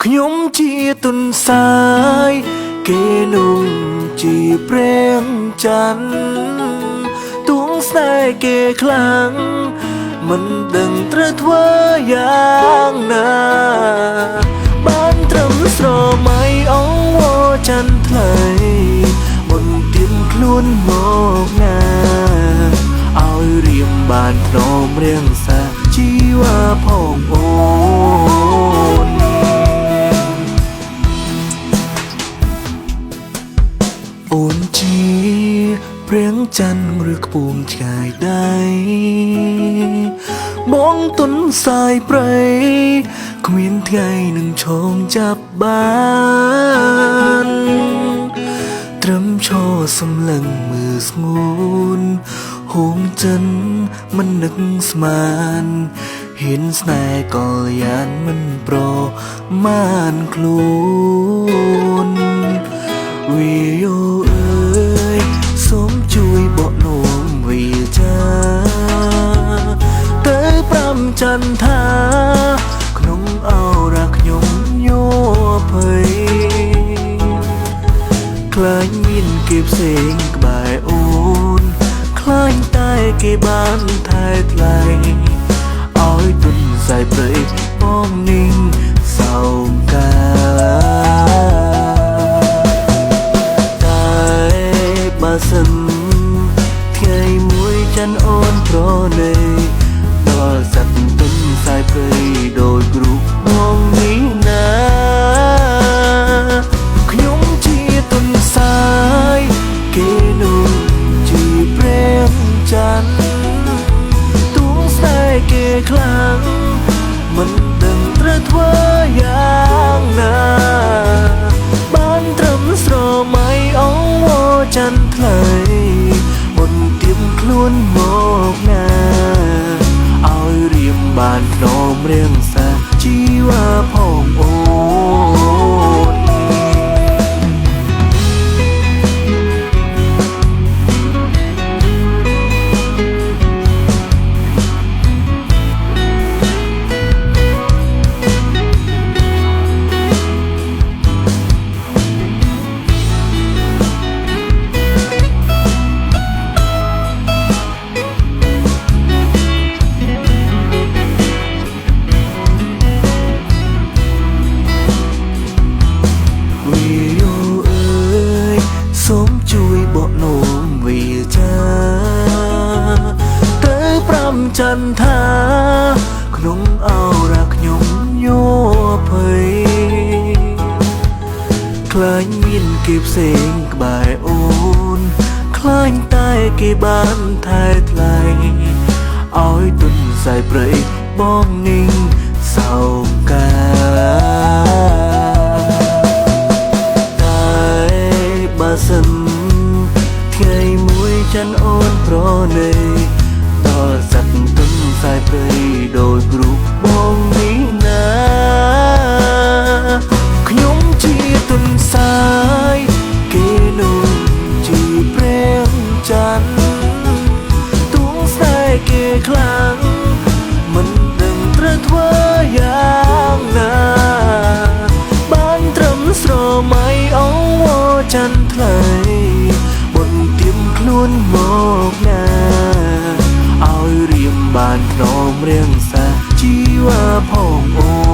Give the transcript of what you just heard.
ខ្ញុំជាទុនសាយគេនោះជាព្រៀងច័ន្ទទួងស្នេហ៍គេខ្លាំងមិនដឹងត្រូវធ្វើយ៉ាងណាបានត្រឹមស្រមៃអង្វរច័ន្ទថ្លៃមុនទៀមខ្លួនមកណាឲ្យរៀមបានធ្នមរៀងសាជីវ៉ាផងអូនអូនជាព្រៀងច័ន្ទឬខ្ពងឆ្ងាយដៃបងទុនសាយព្រៃគ្មានថ្ងៃនឹងឈោងចាប់បានត្រឹមឈរសំឡឹងមើលស្ងួនហួងចិនមិននឹកស្មានហ៊ានស្នេហ៍ក៏យ៉ាងមិនប្រមាណខ្លួនវីយោអើយសូមជួយបកនោមវាចាទៅ5ចន្ទថាក្នុងអរ៉ាខ្ញុំញ័រភ័យខ្លាញ់មានគេផ្សេងក្បែរអូនខ្លាញ់តែគេបានថែថ្លៃឲ្យទុនសាយព្រៃបងនីងសោមកាបើសិនថ្ងៃមួយច័ន្ទអូនប្រណីដល់សត្វទុនសាយព្រៃដោយគ្រូបងនេះណាខ្ញុំជាទុនសាយគេនោះជាព្រៀងច័ន្ទទួងស្នេហ៍គេខ្លាំងមិនដឹងត្រូវធ្វើយ៉ាងណាបានត្រឹមស្រមៃអង្វរច័ន្ទថ្លៃមុនទៀមខ្លួនមកណាឲ្យរៀមបានធ្នមរៀងសាជីវ៉ាផងអូនសូមជួយបកនោមវាចាទៅ5ចន្ទថាក្នុងអរ៉ាខ្ញុំញ័រភ័យខ្លាញ់មានគេផ្សេងក្បែរអូនខ្លាញ់តែគេបានថែថ្លៃឲ្យទុនសាយព្រៃបងនីងសោមកាបើសិនថ្ងៃមួយច័ន្ទអូនប្រណីដល់សត្វទុនសាយព្រៃដោយគ្រូបងនេះណាខ្ញុំជាទុនសាយគេនោះជាព្រៀងច័ន្ទទួងស្នេហ៍គេខ្លាំងមិនដឹងត្រូវធ្វើយ៉ាងណាបានត្រឹមស្រមៃអង្វរច័ន្ទថ្លៃបុនទៀមខ្លួនមកណាឲ្យរៀមបានធ្នមរៀងសាជីវ៉ាផងអូ